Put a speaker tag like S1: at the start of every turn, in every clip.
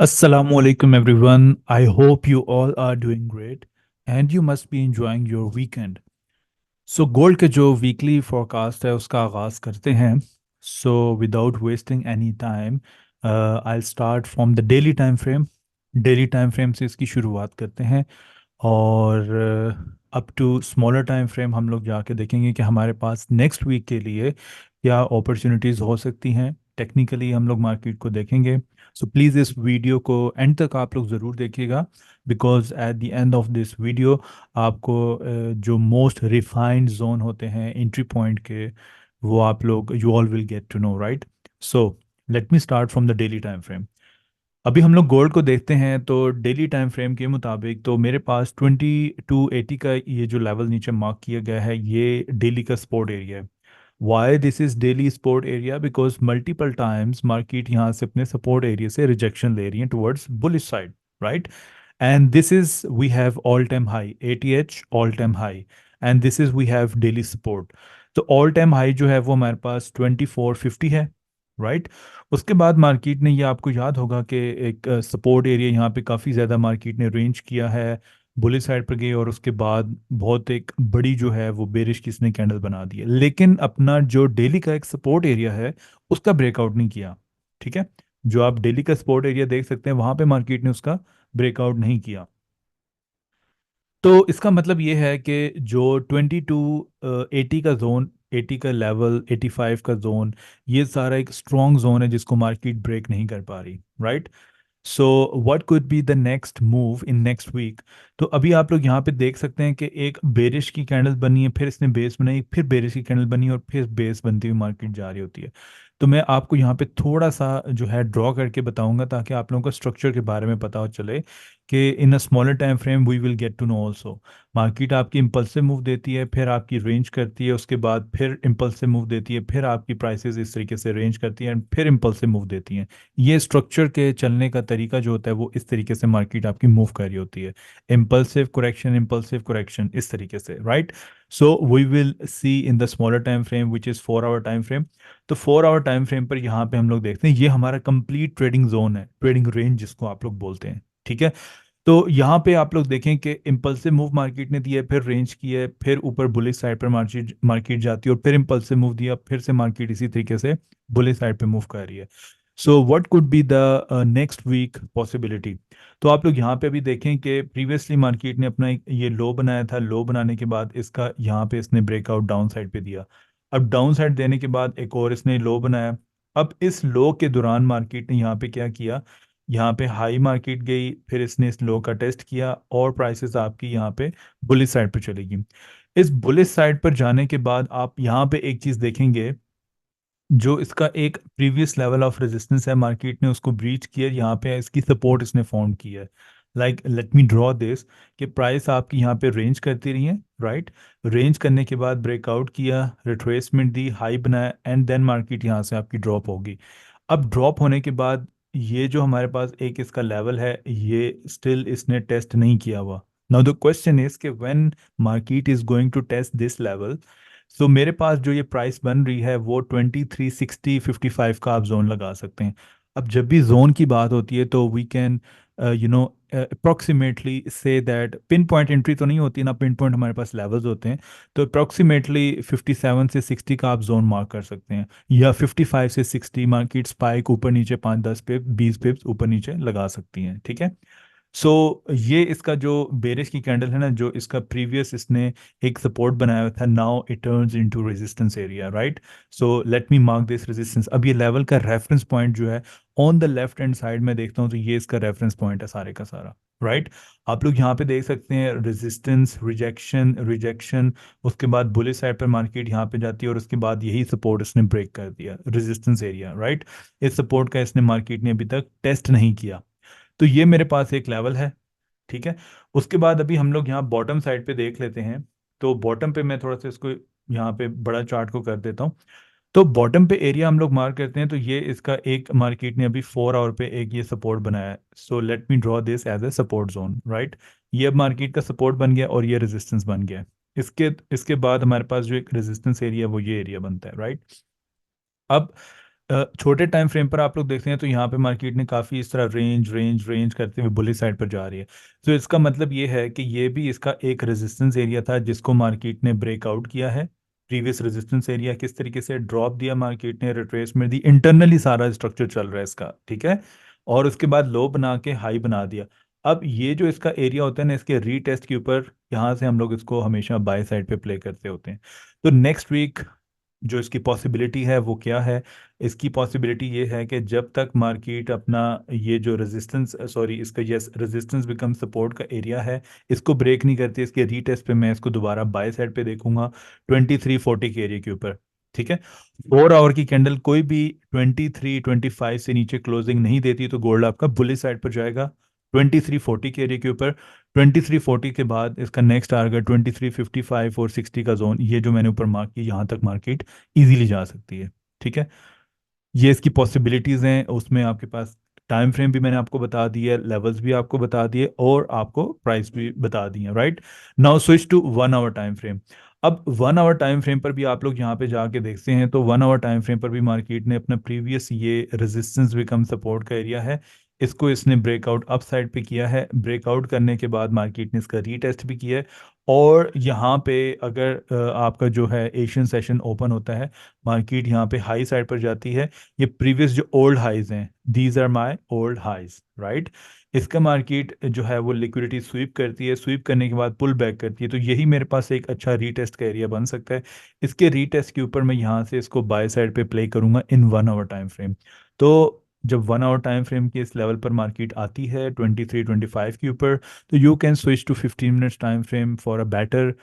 S1: Assalamu alaikum everyone. I hope you all are doing great and you must be enjoying your weekend. So gold के जो weekly forecast है उसका आगाज़ करते हैं. So without wasting any time I start from the daily time frame. Daily time frame से इसकी शुरुआत करते हैं और up to smaller time frame हम लोग जाके देखेंगे कि हमारे पास नेक्स्ट वीक के लिए क्या अपॉर्चुनिटीज़ हो सकती हैं. टेक्निकली हम लोग मार्केट को देखेंगे. सो प्लीज़ इस वीडियो को एंड तक आप लोग ज़रूर देखिएगा because at the end of this video आपको जो मोस्ट रिफाइंड जोन होते हैं एंट्री पॉइंट के वो आप लोग you all will get to know right. So let me start from the daily time frame. अभी हम लोग गोल्ड को देखते हैं तो डेली टाइम फ्रेम के मुताबिक तो मेरे पास 2280 का ये जो लेवल नीचे मार्क किया गया है ये डेली का सपोर्ट एरिया है. Why this is daily support area because multiple times market यहाँ से अपने सपोर्ट एरिया से रिजेक्शन ले रही है towards bullish side right. And this is we have all time high ATH all time high and this is we have daily support. तो all time high जो है वो हमारे पास 2450 है राइट. उसके बाद मार्केट ने ये आपको याद होगा कि एक सपोर्ट एरिया यहाँ पे काफ़ी ज़्यादा मार्केट ने रेंज किया है बुलिश साइड पर गई और उसके बाद बहुत एक बड़ी जो है वो बेरिश किसने कैंडल बना दी है लेकिन अपना जो डेली का एक सपोर्ट एरिया है उसका ब्रेकआउट नहीं किया. ठीक है. जो आप डेली का सपोर्ट एरिया देख सकते हैं वहां पे मार्केट ने उसका ब्रेकआउट नहीं किया. तो इसका मतलब ये है कि जो 2280 का जोन 80 का लेवल 85 का जोन ये सारा एक स्ट्रॉन्ग जोन है जिसको मार्केट ब्रेक नहीं कर पा रही right. So what could be the next move in next week. तो अभी आप लोग यहाँ पे देख सकते हैं कि एक बेरिश की कैंडल बनी है फिर इसने बेस बनाई फिर बेरिश की कैंडल बनी और फिर बेस बनती हुई मार्केट जा रही होती है. तो मैं आपको यहाँ पे थोड़ा सा जो है ड्रॉ करके बताऊंगा ताकि आप लोगों को स्ट्रक्चर के बारे में पता हो चले कि in a smaller time frame we will get to know also. Market आपकी इम्पल्सिव मूव देती है फिर आपकी रेंज करती है उसके बाद फिर इम्पल्सिव मूव देती है फिर आपकी प्राइसेस इस तरीके से रेंज करती है एंड फिर इम्पल्सिव मूव देती हैं. ये स्ट्रक्चर के चलने का तरीका जो होता है वो इस तरीके से मार्केट आपकी मूव कर रही होती है. इम्पल्सिव करेक्शन इस तरीके से right. So we will see in the smaller time frame which is 4 hour time frame. तो 4 आवर टाइम फ्रेम पर यहाँ पे हम लोग देखते हैं ये हमारा कंप्लीट ट्रेडिंग जोन है ट्रेडिंग रेंज जिसको आप लोग बोलते हैं. ठीक है. तो यहाँ पे आप लोग देखें कि इम्पल्सिव मूव मार्केट ने दिया है फिर रेंज की है फिर ऊपर बुलिश साइड पर मार्केट मार्केट जाती है और फिर इम्पल्सिव मूव दिया फिर से मार्केट इसी तरीके से बुलिश साइड पे मूव कर रही है. So what could be the next week possibility. तो आप लोग यहाँ पे भी देखें कि प्रीवियसली मार्केट ने अपना एक ये लो बनाया था लो बनाने के बाद इसका यहाँ पे इसने ब्रेकआउट डाउन साइड पे दिया. अब डाउन साइड देने के बाद एक और इसने लो बनाया. अब इस लो के दौरान मार्केट ने यहाँ पे क्या किया यहाँ पे हाई मार्केट गई फिर इसने इस लो का टेस्ट किया और प्राइसेस आपकी यहाँ पे बुलिश साइड पे चलेगी. इस बुलिश साइड पर जाने के बाद आप यहाँ पे एक चीज़ देखेंगे जो इसका एक प्रीवियस लेवल ऑफ रेजिस्टेंस है मार्केट ने उसको ब्रीच किया यहाँ पे इसकी सपोर्ट इसने फॉर्म की है. Like late me draw this कि प्राइस आपकी यहाँ पे रेंज करती रही है राइट. रेंज करने के बाद ब्रेकआउट किया रिट्रेसमेंट दी हाई बनाया एंड देन मार्केट यहाँ से आपकी ड्रॉप होगी. अब ड्रॉप होने के बाद ये जो हमारे पास एक इसका लेवल है ये स्टिल इसने टेस्ट नहीं किया हुआ. नाउ द क्वेश्चन इज कि when market is going to test this level. So मेरे पास जो ये प्राइस बन रही है वो 2360-55 का आप जोन लगा सकते हैं. अब जब भी जोन की बात होती है तो we can you know approximately से दैट पिन पॉइंट एंट्री तो नहीं होती ना पिन पॉइंट हमारे पास लेवल्स होते हैं. तो अप्रोक्सीमेटली 57 से 60 का आप जोन मार्क कर सकते हैं या 55 से 60 मार्केट स्पाइक ऊपर नीचे 5-10 पिप 20 पिप्स ऊपर नीचे लगा सकती हैं. ठीक है. सो ये इसका जो बेरिश की कैंडल है ना जो इसका प्रीवियस इसने एक सपोर्ट बनाया हुआ था now it turns into resistance area right. So let me mark this resistance. अब ये लेवल का रेफरेंस पॉइंट जो है on the left hand side में देखता हूँ तो ये इसका रेफरेंस पॉइंट है सारे का सारा राइट. आप लोग यहाँ पे देख सकते हैं रेजिस्टेंस रिजेक्शन रिजेक्शन उसके बाद बुलिश साइड पर मार्केट यहाँ पे जाती है और उसके बाद यही सपोर्ट इसने ब्रेक कर दिया रेजिस्टेंस एरिया राइट. इस सपोर्ट का इसने मार्केट ने अभी तक टेस्ट नहीं किया. तो ये मेरे पास एक लेवल है. ठीक है. उसके बाद अभी हम लोग यहाँ बॉटम साइड पे देख लेते हैं. तो बॉटम पे मैं थोड़ा सा इसको यहाँ पे बड़ा चार्ट को कर देता हूँ. तो बॉटम पे एरिया हम लोग मार्क करते हैं तो ये इसका एक मार्केट ने अभी 4 आवर पे एक ये सपोर्ट बनाया है. So let me draw this as a support zone right. ये अब मार्केट का सपोर्ट बन गया और ये रेजिस्टेंस बन गया. इसके इसके बाद हमारे पास जो एक रेजिस्टेंस एरिया है वो ये एरिया बनता है राइट. अब छोटे टाइम फ्रेम पर आप लोग देखते हैं तो यहाँ पे मार्केट ने काफ़ी इस तरह रेंज रेंज रेंज करते हुए बुलिश साइड पर जा रही है। तो इसका मतलब ये है कि ये भी इसका एक रेजिस्टेंस एरिया था जिसको मार्केट ने ब्रेकआउट किया है। प्रीवियस रेजिस्टेंस एरिया किस तरीके से ड्रॉप दिया, मार्केट ने रिट्रेसमेंट दी, इंटरनली सारा स्ट्रक्चर चल रहा है इसका, ठीक है। और उसके बाद लो बना के हाई बना दिया। अब ये जो इसका एरिया होता है ना, इसके रीटेस्ट के ऊपर यहाँ से हम लोग इसको हमेशा बाय साइड पे प्ले करते होते हैं। तो नेक्स्ट वीक जो इसकी पॉसिबिलिटी है वो क्या है? इसकी पॉसिबिलिटी ये है कि जब तक मार्केट अपना ये जो रेजिस्टेंस, सॉरी, इसका यस रेजिस्टेंस बिकम सपोर्ट का एरिया है, इसको ब्रेक नहीं करती, इसके रीटेस्ट पे मैं इसको दोबारा बाय साइड पे देखूंगा 2340 के एरिया के ऊपर, ठीक है। 4 आवर की कैंडल कोई भी 2325 से नीचे क्लोजिंग नहीं देती तो गोल्ड आपका बुलिश साइड पर जाएगा 2340 के एरिया के ऊपर। 2340 के बाद इसका नेक्स्ट टारगेट 2355 और 60 का जोन, ये जो मैंने ऊपर मार्क किया, यहाँ तक मार्केट इजीली जा सकती है, ठीक है। ये इसकी पॉसिबिलिटीज़ हैं, उसमें आपके पास टाइम फ्रेम भी मैंने आपको बता दिया है, लेवल्स भी आपको बता दिए और आपको प्राइस भी बता दी है, right. Now switch to 1 hour time frame. अब 1 आवर टाइम फ्रेम पर भी आप लोग यहाँ पे जाके देखते हैं तो 1 आवर टाइम फ्रेम पर भी मार्केट ने अपना प्रीवियस ये रेजिस्टेंस बिकम सपोर्ट का एरिया है, इसको इसने ब्रेकआउट अप साइड पे किया है। ब्रेकआउट करने के बाद मार्केट ने इसका रीटेस्ट भी किया है। और यहाँ पे अगर आपका जो है एशियन सेशन ओपन होता है, मार्केट यहाँ पे हाई साइड पर जाती है। ये प्रीवियस जो ओल्ड हाइज हैं, these are my old highs, right. इसका मार्केट जो है वो लिक्विडिटी स्वीप करती है, स्वीप करने के बाद पुल बैक करती है, तो यही मेरे पास एक अच्छा रीटेस्ट का एरिया बन सकता है। इसके रीटेस्ट के ऊपर मैं यहाँ से इसको बाय साइड पे प्ले करूंगा इन 1 आवर टाइम फ्रेम। तो जब 1 आवर टाइम फ्रेम के इस लेवल पर मार्केट आती है 2325 के ऊपर, तो you can switch to 15 minutes time frame for a better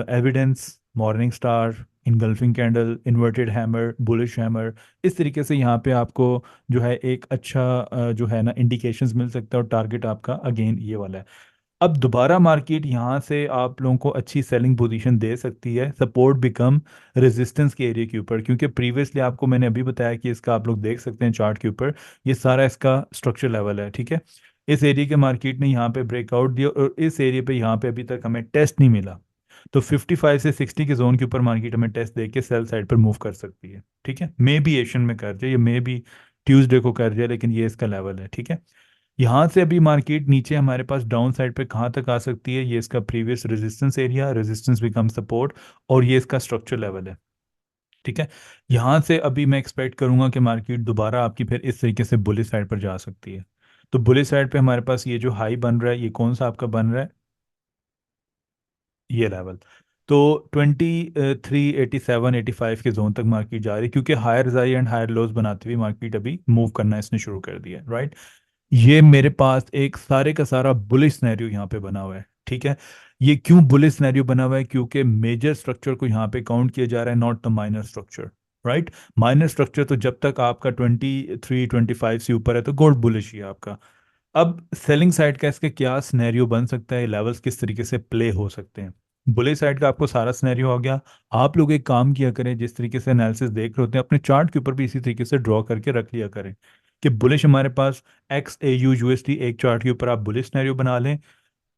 S1: evidence, morning star, engulfing candle, inverted hammer, bullish hammer. इस तरीके से यहाँ पे आपको जो है एक अच्छा जो है ना इंडिकेशंस मिल सकता है, और टारगेट आपका अगेन ये वाला है। अब दोबारा मार्केट यहाँ से आप लोगों को अच्छी सेलिंग पोजीशन दे सकती है, सपोर्ट बिकम रेजिस्टेंस के एरिया के ऊपर, क्योंकि प्रीवियसली आपको मैंने अभी बताया कि इसका आप लोग देख सकते हैं चार्ट के ऊपर, ये सारा इसका स्ट्रक्चर लेवल है, ठीक है। इस एरिया के मार्केट ने यहाँ पे ब्रेकआउट दिया और इस एरिया पे यहाँ पे अभी तक हमें टेस्ट नहीं मिला। तो 55 से 60 के जोन के ऊपर मार्केट हमें टेस्ट देके सेल साइड पर मूव कर सकती है, ठीक है। मे बी एशियन में कर जाए, ये मे बी ट्यूसडे को कर जाए, लेकिन ये इसका लेवल है, ठीक है। यहाँ से अभी मार्केट नीचे हमारे पास डाउन साइड पे कहाँ तक आ सकती है, ये इसका previous resistance area, resistance become support, और ये इसका स्ट्रक्चर लेवल है, ठीक है। यहाँ से अभी मैं एक्सपेक्ट करूंगा कि मार्केट दोबारा आपकी फिर इस तरीके से बुलिश साइड पर जा सकती है। तो बुलिश साइड पे हमारे पास ये जो हाई बन रहा है, ये कौन सा आपका बन रहा है, ये लेवल। तो 2387 85 के जोन तक मार्केट जा रही है, क्योंकि higher high and higher lows बनाते हुए मार्केट अभी मूव करना इसने शुरू कर दिया, राइट। ये मेरे पास एक सारे का सारा बुलिश सिनेरियो यहाँ पे बना हुआ है, ठीक है। ये क्यों बुलिश सिनेरियो बना हुआ है? क्योंकि मेजर स्ट्रक्चर को यहाँ पे काउंट किया जा रहा है, not the minor structure, right. Minor structure तो जब तक आपका 2325 से ऊपर है तो गोल्ड बुलिश ही है आपका। अब सेलिंग साइड का इसके क्या सिनेरियो बन सकता है, लेवल्स किस तरीके से प्ले हो सकते हैं? बुलिश साइड का आपको सारा सिनेरियो हो गया। आप लोग एक काम किया करें, जिस तरीके से एनालिसिस देख रहे होते हैं अपने चार्ट के ऊपर भी इसी तरीके से ड्रॉ करके रख लिया करें कि बुलिश हमारे पास एक्स ए यू यूएसडी, एक चार्ट के ऊपर आप बुलिश सिनेरियो बना लें।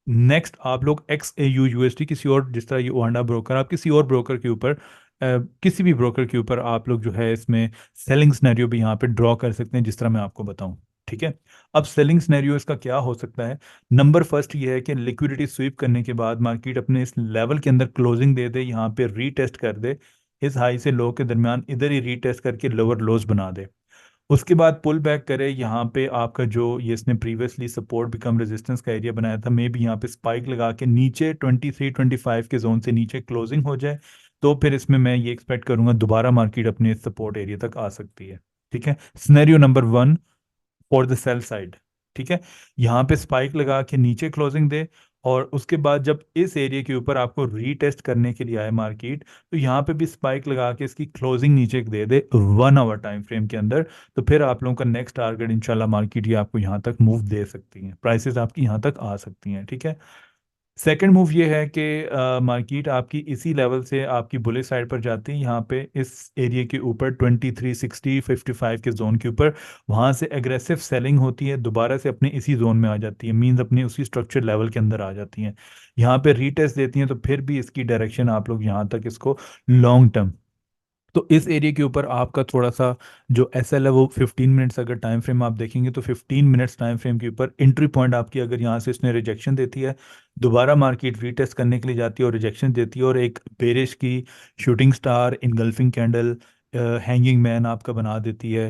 S1: नेक्स्ट आप लोग एक्स ए यू यूएसडी किसी और, जिस तरह ये ओहांडा ब्रोकर, आप किसी और ब्रोकर के ऊपर किसी भी ब्रोकर के ऊपर आप लोग जो है इसमें सेलिंग सिनेरियो भी यहाँ पे ड्रॉ कर सकते हैं, जिस तरह मैं आपको बताऊं, ठीक है। अब सेलिंग सिनेरियो इसका क्या हो सकता है? नंबर फर्स्ट ये है कि लिक्विडिटी स्वीप करने के बाद मार्केट अपने इस लेवल के अंदर क्लोजिंग दे दे, यहाँ पे रीटेस्ट कर दे, इस हाई से लो के दरमियान इधर ही रीटेस्ट करके लोअर लोज बना दे। उसके बाद पुल बैक करे, यहाँ पे आपका जो ये इसने प्रीवियसली सपोर्ट बिकम रेजिस्टेंस का एरिया बनाया था, मे भी यहाँ पे स्पाइक लगा के नीचे 2325 के जोन से नीचे क्लोजिंग हो जाए, तो फिर इसमें मैं ये एक्सपेक्ट करूंगा दोबारा मार्केट अपने सपोर्ट एरिया तक आ सकती है, ठीक है। Scenario number 1 for the sell side, ठीक है। यहाँ पे स्पाइक लगा के नीचे क्लोजिंग दे, और उसके बाद जब इस एरिया के ऊपर आपको रीटेस्ट करने के लिए आए मार्केट, तो यहाँ पे भी स्पाइक लगा के इसकी क्लोजिंग नीचे दे दे 1 आवर टाइम फ्रेम के अंदर, तो फिर आप लोगों का नेक्स्ट टारगेट इंशाल्लाह मार्केट ये आपको यहाँ तक मूव दे सकती है, प्राइसेस आपकी यहाँ तक आ सकती हैं, ठीक है। सेकंड मूव ये है कि मार्केट आपकी इसी लेवल से आपकी बुलिश साइड पर जाती है, यहाँ पे इस एरिया के ऊपर 2360 55 के जोन के ऊपर, वहाँ से एग्रेसिव सेलिंग होती है, दोबारा से अपने इसी जोन में आ जाती है, मींस अपने उसी स्ट्रक्चर लेवल के अंदर आ जाती हैं, यहाँ पे रीटेस्ट देती हैं, तो फिर भी इसकी डायरेक्शन आप लोग यहाँ तक इसको लॉन्ग टर्म तो इस एरिया के ऊपर आपका थोड़ा सा जो एस एल है वो 15 मिनट्स, अगर टाइम फ्रेम आप देखेंगे तो 15 मिनट्स टाइम फ्रेम के ऊपर एंट्री पॉइंट आपकी, अगर यहाँ से इसने रिजेक्शन देती है, दोबारा मार्केट रीटेस्ट करने के लिए जाती है और रिजेक्शन देती है, और एक बेरिश की shooting star engulfing candle hanging man आपका बना देती है,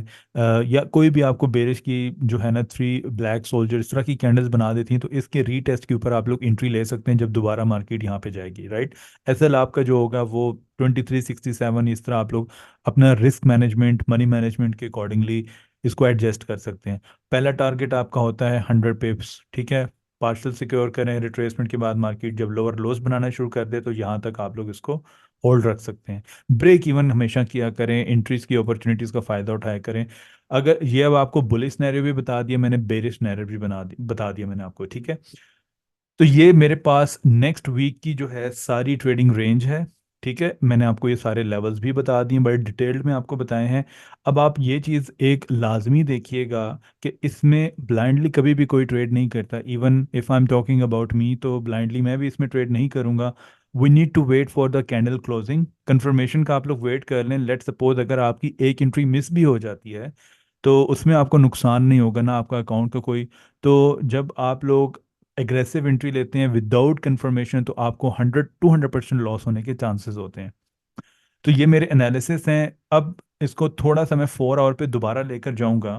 S1: या कोई भी आपको बेरिश की जो है ना थ्री ब्लैक सोल्जर इस तरह की कैंडल्स बना देती हैं, तो इसके रीटेस्ट के ऊपर आप लोग एंट्री ले सकते हैं जब दोबारा मार्केट यहाँ पे जाएगी, राइट। एसएल आपका जो होगा वो 2367, इस तरह आप लोग अपना रिस्क मैनेजमेंट मनी मैनेजमेंट के अकॉर्डिंगली इसको एडजस्ट कर सकते हैं। पहला टारगेट आपका होता है 100 पिप्स, ठीक है। पार्सल सिक्योर करें, रिट्रेसमेंट के बाद मार्केट जब लोअर लोस बनाना शुरू कर दे तो यहाँ तक आप लोग इसको होल्ड रख सकते हैं। ब्रेक इवन हमेशा किया करें, एंट्रीज की अपॉर्चुनिटीज का फायदा उठाया करें। अगर ये अब आपको बुलिश नैरेटिव भी बता दिया मैंने, बेरिश नैरेटिव भी बता दिया मैंने आपको, ठीक है। तो ये मेरे पास नेक्स्ट वीक की जो है सारी ट्रेडिंग रेंज है, ठीक है। मैंने आपको ये सारे लेवल्स भी बता दिए, बड़े डिटेल्ड में आपको बताए हैं। अब आप ये चीज़ एक लाजमी देखिएगा कि इसमें ब्लाइंडली कभी भी कोई ट्रेड नहीं करता। Even if I am talking about me, तो ब्लाइंडली मैं भी इसमें ट्रेड नहीं करूंगा। We need to wait for the candle closing confirmation का, आप लोग वेट कर लें। लेट सपोज अगर आपकी एक एंट्री मिस भी हो जाती है तो उसमें आपको नुकसान नहीं होगा ना आपका अकाउंट का कोई। तो जब आप लोग एग्रेसिव एंट्री लेते हैं विदाउट कंफर्मेशन तो आपको 100-200% लॉस होने के चांसेस होते हैं। तो ये मेरे एनालिसिस हैं। अब इसको थोड़ा सा मैं 4 आवर पे दोबारा लेकर जाऊंगा।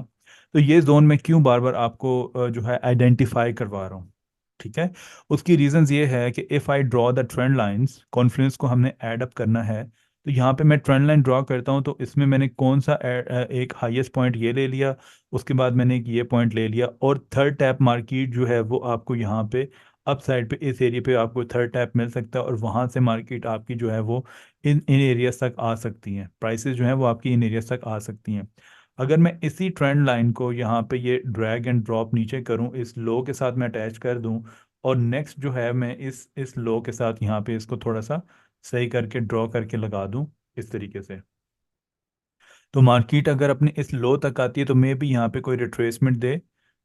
S1: तो ये जोन में क्यों बार बार आपको जो है आइडेंटिफाई करवा रहा हूँ, ठीक है। उसकी रीजंस ये है कि if I draw the trend lines, Confluence को हमने ऐड अप करना है, तो यहाँ पे मैं ट्रेंड लाइन ड्रॉ करता हूँ तो इसमें मैंने कौन सा एक हाईएस्ट पॉइंट ये ले लिया, उसके बाद मैंने एक ये पॉइंट ले लिया, और थर्ड टैप मार्केट जो है वो आपको यहाँ पे अप साइड पे इस एरिया पे आपको थर्ड टैप मिल सकता है, और वहाँ से मार्केट आपकी जो है वो इन इन एरियाज तक आ सकती हैं, प्राइसेस जो हैं वो आपकी इन एरियाज तक आ सकती हैं। अगर मैं इसी ट्रेंड लाइन को यहाँ पे ये ड्रैग एंड ड्रॉप नीचे करूँ, इस लो के साथ मैं अटैच कर दूँ, और नेक्स्ट जो है मैं इस लो के साथ यहाँ पे इसको थोड़ा सा सही करके ड्रॉ करके लगा दूँ इस तरीके से, तो मार्केट अगर अपने इस लो तक आती है तो मे भी यहाँ पे कोई रिट्रेसमेंट दे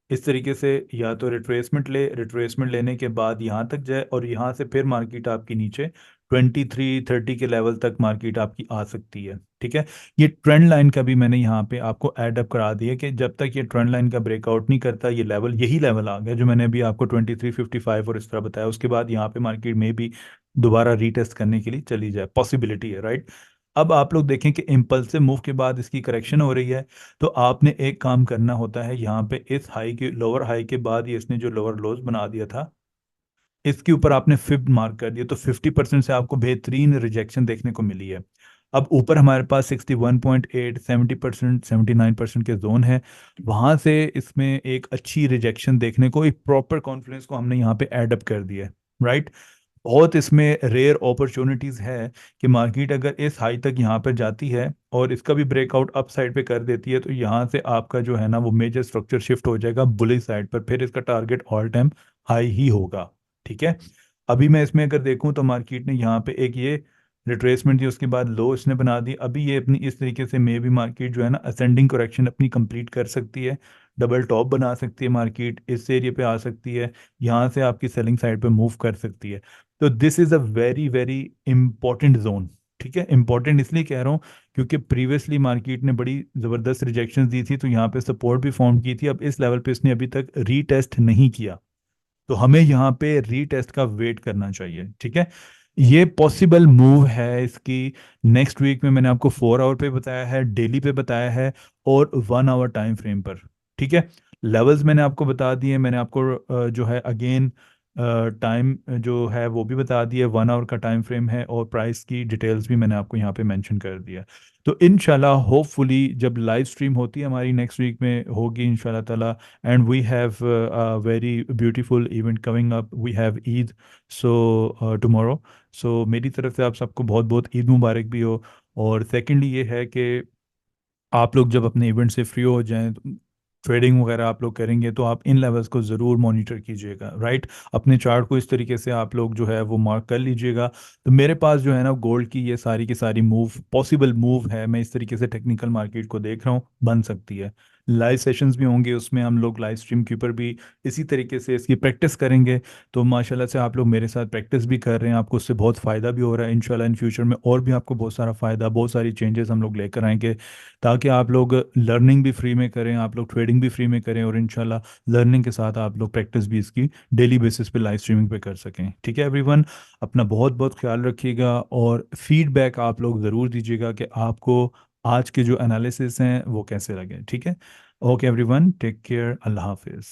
S1: इस तरीके से, या तो रिट्रेसमेंट ले, रिट्रेसमेंट लेने के बाद यहाँ तक जाए, और यहाँ से फिर मार्केट आपकी नीचे 2330 के लेवल तक मार्केट आपकी आ सकती है, ठीक है। ये ट्रेंड लाइन का भी मैंने यहाँ पे आपको ऐड अप करा दिया कि जब तक ये ट्रेंड लाइन का ब्रेकआउट नहीं करता, ये लेवल यही लेवल आ गया जो मैंने अभी आपको 2355 और इस तरह बताया, उसके बाद यहाँ पे मार्केट में भी दोबारा रीटेस्ट करने के लिए चली जाए, पॉसिबिलिटी है, राइट। अब आप लोग देखें कि इम्पल्सिव मूव के बाद इसकी करेक्शन हो रही है, तो आपने एक काम करना होता है, यहाँ पे इस हाई के लोअर हाई के बाद ये इसने जो लोअर लोज बना दिया था इसके ऊपर आपने फिब मार्क कर दिया, तो 50% से आपको बेहतरीन रिजेक्शन देखने को मिली है। अब ऊपर हमारे पास 61.8, 70%, 79% के जोन है, वहां से इसमें एक अच्छी रिजेक्शन देखने को, एक प्रॉपर कॉन्फिडेंस को हमने यहाँ पे एड अप कर दिया है, राइट। बहुत इसमें रेयर अपॉर्चुनिटीज है कि मार्केट अगर इस हाई तक यहाँ पर जाती है और इसका भी ब्रेकआउट अप साइड पे कर देती है, तो यहाँ से आपका जो है ना वो मेजर स्ट्रक्चर शिफ्ट हो जाएगा बुलिश साइड पर, फिर इसका टारगेट ऑल टाइम हाई ही होगा, ठीक है। अभी मैं इसमें अगर देखूं तो मार्केट ने यहाँ पे एक ये रिट्रेसमेंट दी, उसके बाद लो इसने बना दी, अभी ये अपनी इस तरीके से मे भी मार्केट जो है ना असेंडिंग करेक्शन अपनी कंप्लीट कर सकती है, डबल टॉप बना सकती है मार्केट, इस एरिया पे आ सकती है, यहाँ से आपकी सेलिंग साइड पे मूव कर सकती है। तो this is a very very important zone, ठीक है। इंपॉर्टेंट इसलिए कह रहा हूँ क्योंकि प्रीवियसली मार्केट ने बड़ी ज़बरदस्त रिजेक्शन दी थी, तो यहाँ पे सपोर्ट भी फॉर्म की थी, अब इस लेवल पे इसने अभी तक रीटेस्ट नहीं किया, तो हमें यहाँ पे रीटेस्ट का वेट करना चाहिए, ठीक है। ये पॉसिबल मूव है इसकी नेक्स्ट वीक में, मैंने आपको 4 आवर पे बताया है, डेली पे बताया है, और 1 आवर टाइम फ्रेम पर, ठीक है। लेवल्स मैंने आपको बता दिए, मैंने आपको जो है अगेन टाइम जो है वो भी बता दिया, 1 आवर का टाइम फ्रेम है, और प्राइस की डिटेल्स भी मैंने आपको यहाँ पे मेंशन कर दिया। तो इनशाला होपफुली जब लाइव स्ट्रीम होती है हमारी नेक्स्ट वीक में होगी इंशाल्लाह ताला, and we have a very beautiful event coming up, we have Eid so tomorrow. सो मेरी तरफ से आप सबको बहुत बहुत ईद मुबारक भी हो। और सेकेंडली ये है कि आप लोग जब अपने इवेंट से फ्री हो जाएं, ट्रेडिंग वगैरह आप लोग करेंगे तो आप इन लेवल्स को ज़रूर मॉनिटर कीजिएगा, राइट। अपने चार्ट को इस तरीके से आप लोग जो है वो मार्क कर लीजिएगा। तो मेरे पास जो है ना गोल्ड की ये सारी की सारी मूव पॉसिबल मूव है, मैं इस तरीके से टेक्निकल मार्केट को देख रहा हूँ, बन सकती है। लाइव सेशंस भी होंगे, उसमें हम लोग लाइव स्ट्रीम के ऊपर भी इसी तरीके से इसकी प्रैक्टिस करेंगे। तो माशाल्लाह से आप लोग मेरे साथ प्रैक्टिस भी कर रहे हैं, आपको उससे बहुत फ़ायदा भी हो रहा है। इंशाल्लाह इन फ्यूचर में और भी आपको बहुत सारा फ़ायदा, बहुत सारी चेंजेस हम लोग लेकर आएंगे, ताकि आप लोग लर्निंग भी फ्री में करें, आप लोग ट्रेडिंग भी फ्री में करें, और इंशाल्लाह लर्निंग के साथ आप लोग प्रैक्टिस भी इसकी डेली बेसिस पे लाइव स्ट्रीमिंग पे कर सकें। ठीक है एवरीवन, अपना बहुत बहुत ख्याल रखिएगा, और फीडबैक आप लोग ज़रूर दीजिएगा कि आपको आज के जो एनालिसिस हैं वो कैसे लगे। ठीक है, ओके एवरीवन, टेक केयर, अल्लाह हाफिज़।